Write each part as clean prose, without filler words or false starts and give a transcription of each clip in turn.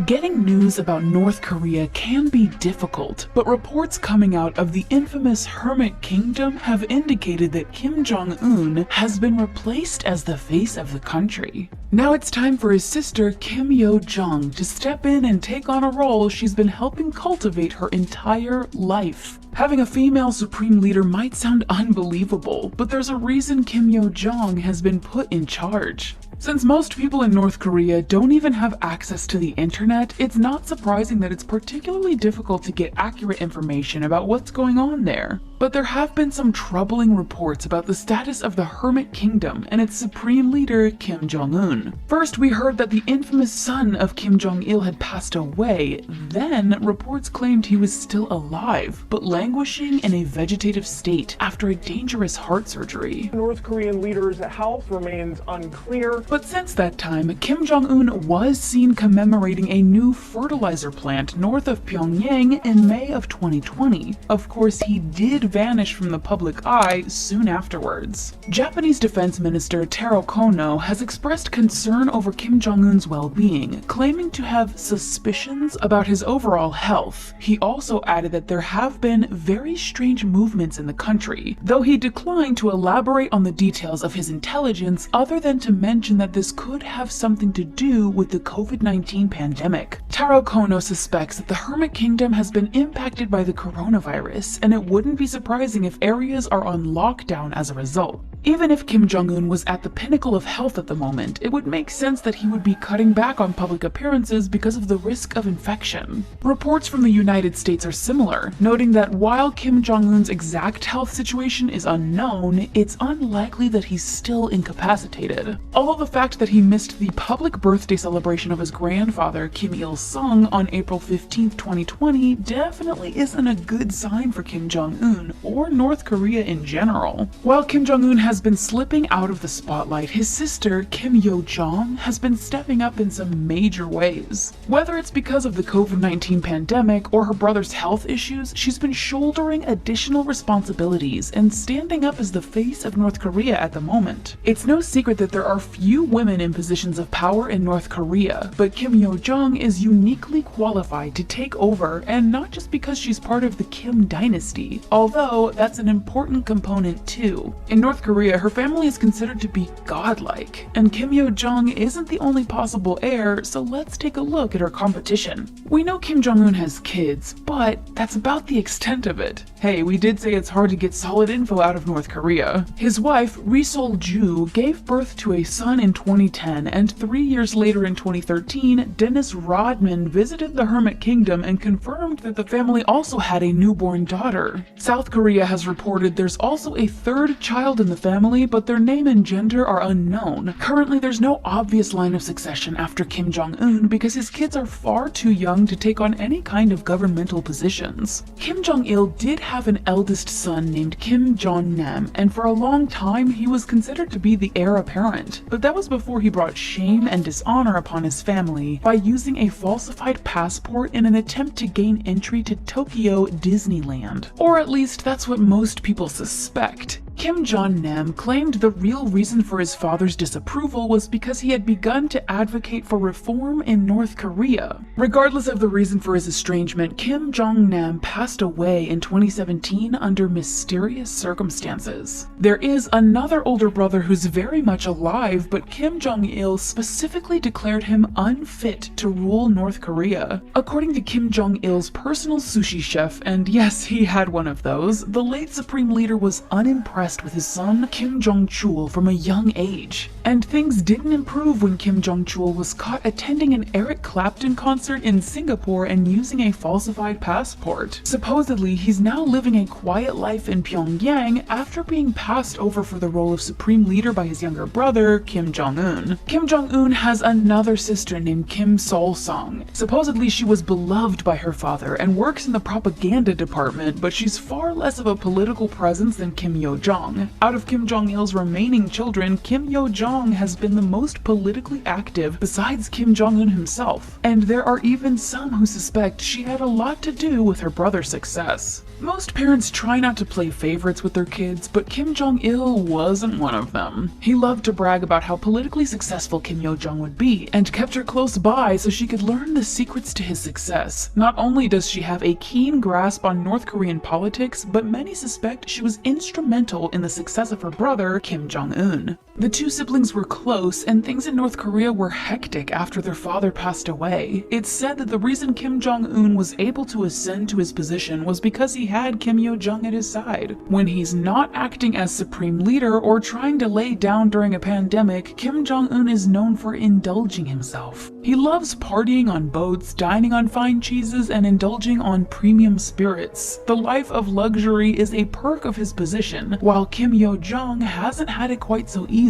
Getting news about North Korea can be difficult, but reports coming out of the infamous Hermit Kingdom have indicated that Kim Jong-un has been replaced as the face of the country. Now it's time for his sister Kim Yo-jong to step in and take on a role she's been helping cultivate her entire life. Having a female supreme leader might sound unbelievable, but there's a reason Kim Yo-jong has been put in charge. Since most people in North Korea don't even have access to the internet, it's not surprising that it's particularly difficult to get accurate information about what's going on there. But there have been some troubling reports about the status of the Hermit Kingdom and its supreme leader, Kim Jong-un. First, we heard that the infamous son of Kim Jong-il had passed away. Then, reports claimed he was still alive, but languishing in a vegetative state after a dangerous heart surgery. North Korean leader's health remains unclear. But since that time, Kim Jong-un was seen commemorating a new fertilizer plant north of Pyongyang in May of 2020. Of course, he did vanish from the public eye soon afterwards. Japanese Defense Minister Taro Kono has expressed concern over Kim Jong-un's well-being, claiming to have suspicions about his overall health. He also added that there have been very strange movements in the country, though he declined to elaborate on the details of his intelligence other than to mention that this could have something to do with the COVID-19 pandemic. Taro Kono suspects that the Hermit Kingdom has been impacted by the coronavirus, and it wouldn't be surprising if areas are on lockdown as a result. Even if Kim Jong-un was at the pinnacle of health at the moment, it would make sense that he would be cutting back on public appearances because of the risk of infection. Reports from the United States are similar, noting that while Kim Jong-un's exact health situation is unknown, it's unlikely that he's still incapacitated. Although the fact that he missed the public birthday celebration of his grandfather, Kim Il-sung, on April 15, 2020, definitely isn't a good sign for Kim Jong-un or North Korea in general. While Kim Jong-un has been slipping out of the spotlight, his sister, Kim Yo-jong, has been stepping up in some major ways. Whether it's because of the COVID-19 pandemic or her brother's health issues, she's been shouldering additional responsibilities and standing up as the face of North Korea at the moment. It's no secret that there are few women in positions of power in North Korea, but Kim Yo-jong is uniquely qualified to take over, and not just because she's part of the Kim dynasty, although that's an important component too. In North Korea, her family is considered to be godlike, and Kim Yo-jong isn't the only possible heir, so let's take a look at her competition. We know Kim Jong-un has kids, but that's about the extent of it. Hey, we did say it's hard to get solid info out of North Korea. His wife, Ri Sol-ju, gave birth to a son in 2010, and 3 years later in 2013, Dennis Rodman visited the Hermit Kingdom and confirmed that the family also had a newborn daughter. South Korea has reported there's also a third child in the family, but their name and gender are unknown. Currently, there's no obvious line of succession after Kim Jong-un because his kids are far too young to take on any kind of governmental positions. Kim Jong-il did have an eldest son named Kim Jong-nam, and for a long time he was considered to be the heir apparent, but that was before he brought shame and dishonor upon his family by using a falsified passport in an attempt to gain entry to Tokyo Disneyland. Or at least that's what most people suspect. Kim Jong-nam claimed the real reason for his father's disapproval was because he had begun to advocate for reform in North Korea. Regardless of the reason for his estrangement, Kim Jong-nam passed away in 2017 under mysterious circumstances. There is another older brother who's very much alive, but Kim Jong-il specifically declared him unfit to rule North Korea. According to Kim Jong-il's personal sushi chef, and yes, he had one of those, the late supreme leader was unimpressed with his son Kim Jong-chul from a young age. And things didn't improve when Kim Jong-chul was caught attending an Eric Clapton concert in Singapore and using a falsified passport. Supposedly, he's now living a quiet life in Pyongyang after being passed over for the role of supreme leader by his younger brother, Kim Jong-un. Kim Jong-un has another sister named Kim Sol-sung. Supposedly, she was beloved by her father and works in the propaganda department, but she's far less of a political presence than Kim Yo-jong. Yo-jong. Out of Kim Jong-il's remaining children, Kim Yo-jong has been the most politically active besides Kim Jong-un himself, and there are even some who suspect she had a lot to do with her brother's success. Most parents try not to play favorites with their kids, but Kim Jong-il wasn't one of them. He loved to brag about how politically successful Kim Yo-jong would be, and kept her close by so she could learn the secrets to his success. Not only does she have a keen grasp on North Korean politics, but many suspect she was instrumental in the success of her brother, Kim Jong-un. The two siblings were close, and things in North Korea were hectic after their father passed away. It's said that the reason Kim Jong-un was able to ascend to his position was because he had Kim Yo-jong at his side. When he's not acting as supreme leader or trying to lay down during a pandemic, Kim Jong-un is known for indulging himself. He loves partying on boats, dining on fine cheeses, and indulging on premium spirits. The life of luxury is a perk of his position, while Kim Yo-jong hasn't had it quite so easy.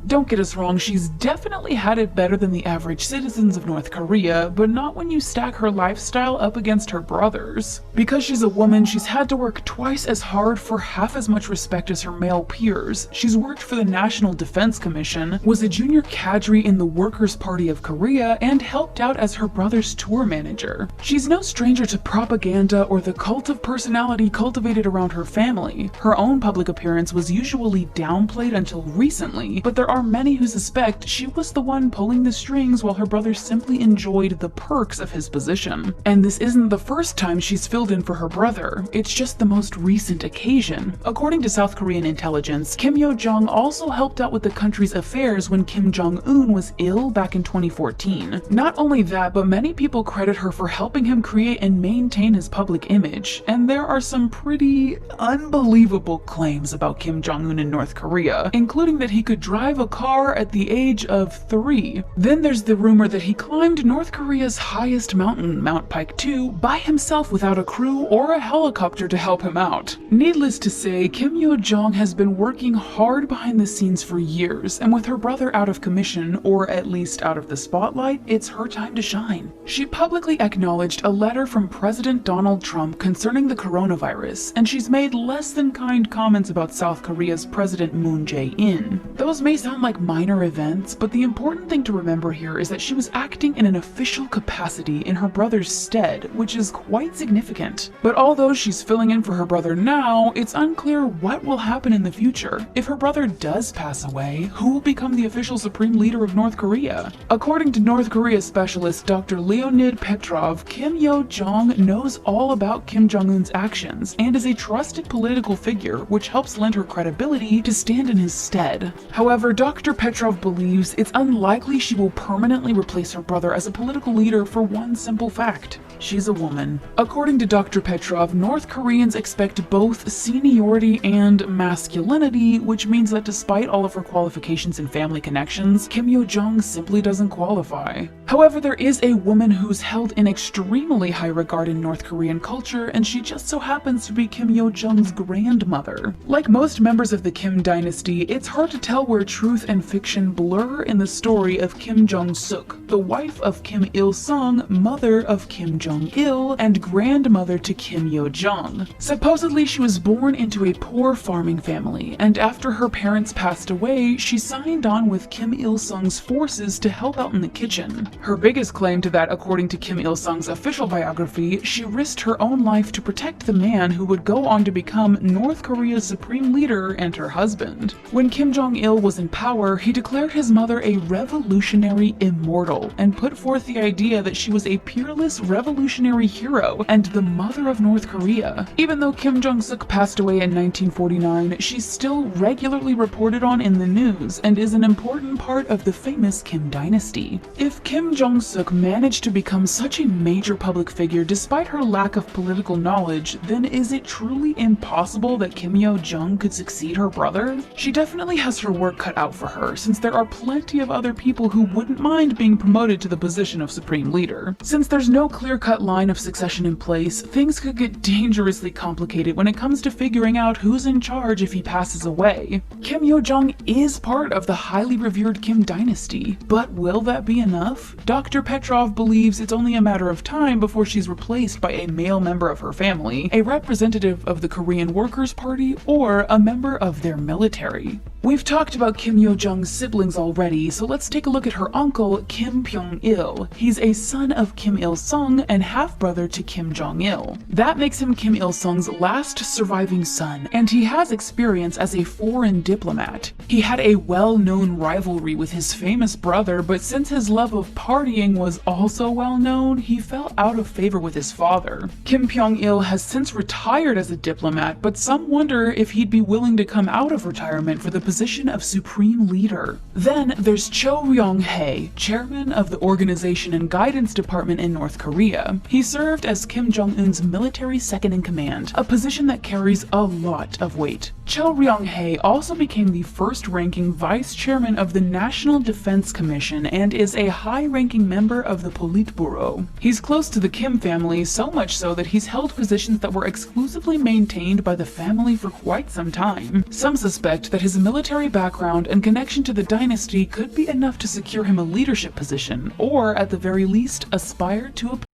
Don't get us wrong, she's definitely had it better than the average citizens of North Korea, but not when you stack her lifestyle up against her brother's. Because she's a woman, she's had to work twice as hard for half as much respect as her male peers. She's worked for the National Defense Commission, was a junior cadre in the Workers' Party of Korea, and helped out as her brother's tour manager. She's no stranger to propaganda or the cult of personality cultivated around her family. Her own public appearance was usually downplayed until recently, but there are many who suspect she was the one pulling the strings while her brother simply enjoyed the perks of his position. And this isn't the first time she's filled in for her brother, it's just the most recent occasion. According to South Korean intelligence, Kim Yo-jong also helped out with the country's affairs when Kim Jong-un was ill back in 2014. Not only that, but many people credit her for helping him create and maintain his public image, and there are some pretty unbelievable claims about Kim Jong-un in North Korea, including that he could drive a car at the age of 3. Then there's the rumor that he climbed North Korea's highest mountain, Mount Pike 2, by himself without a crew or a helicopter to help him out. Needless to say, Kim Yo-jong has been working hard behind the scenes for years, and with her brother out of commission, or at least out of the spotlight, it's her time to shine. She publicly acknowledged a letter from President Donald Trump concerning the coronavirus, and she's made less than kind comments about South Korea's President Moon Jae-in. Those may sound like minor events, but the important thing to remember here is that she was acting in an official capacity in her brother's stead, which is quite significant. But although she's filling in for her brother now, it's unclear what will happen in the future. If her brother does pass away, who will become the official supreme leader of North Korea? According to North Korea specialist Dr. Leonid Petrov, Kim Yo-jong knows all about Kim Jong-un's actions and is a trusted political figure, which helps lend her credibility to stand in his stead. However, Dr. Petrov believes it's unlikely she will permanently replace her brother as a political leader for one simple fact: she's a woman. According to Dr. Petrov, North Koreans expect both seniority and masculinity, which means that despite all of her qualifications and family connections, Kim Yo-jong simply doesn't qualify. However, there is a woman who's held in extremely high regard in North Korean culture, and she just so happens to be Kim Yo-jong's grandmother. Like most members of the Kim dynasty, it's hard to tell where truth and fiction blur in the story of Kim Jong-suk, the wife of Kim Il-sung, mother of Kim Jong-il, and grandmother to Kim Yo-jong. Supposedly, she was born into a poor farming family, and after her parents passed away, she signed on with Kim Il-sung's forces to help out in the kitchen. Her biggest claim to that, according to Kim Il-sung's official biography, she risked her own life to protect the man who would go on to become North Korea's supreme leader and her husband. When Kim Jong-il was in power, he declared his mother a revolutionary immortal and put forth the idea that she was a peerless revolutionary hero and the mother of North Korea. Even though Kim Jong-suk passed away in 1949, she's still regularly reported on in the news and is an important part of the famous Kim dynasty. If Kim Jong-suk managed to become such a major public figure despite her lack of political knowledge, then is it truly impossible that Kim Yo-jong could succeed her brother? She definitely has her work cut out for her, since there are plenty of other people who wouldn't mind being promoted to the position of supreme leader. Since there's no clear-cut clear-cut line of succession in place, things could get dangerously complicated when it comes to figuring out who's in charge if he passes away. Kim Yo-jong is part of the highly revered Kim dynasty, but will that be enough? Dr. Petrov believes it's only a matter of time before she's replaced by a male member of her family, a representative of the Korean Workers' Party, or a member of their military. We've talked about Kim Yo-jong's siblings already, so let's take a look at her uncle, Kim Jong-il. He's a son of Kim Il-sung and half-brother to Kim Jong-il. That makes him Kim Il-sung's last surviving son, and he has experience as a foreign diplomat. He had a well-known rivalry with his famous brother, but since his love of partying was also well-known, he fell out of favor with his father. Kim Jong-il has since retired as a diplomat, but some wonder if he'd be willing to come out of retirement for the position of supreme leader. Then there's Cho Ryong-hae, chairman of the Organization and Guidance Department in North Korea. He served as Kim Jong-un's military second-in-command, a position that carries a lot of weight. Cho Ryong-hae also became the first-ranking vice chairman of the National Defense Commission and is a high-ranking member of the Politburo. He's close to the Kim family, so much so that he's held positions that were exclusively maintained by the family for quite some time. Some suspect that his military background and connection to the dynasty could be enough to secure him a leadership position, or at the very least, aspire to a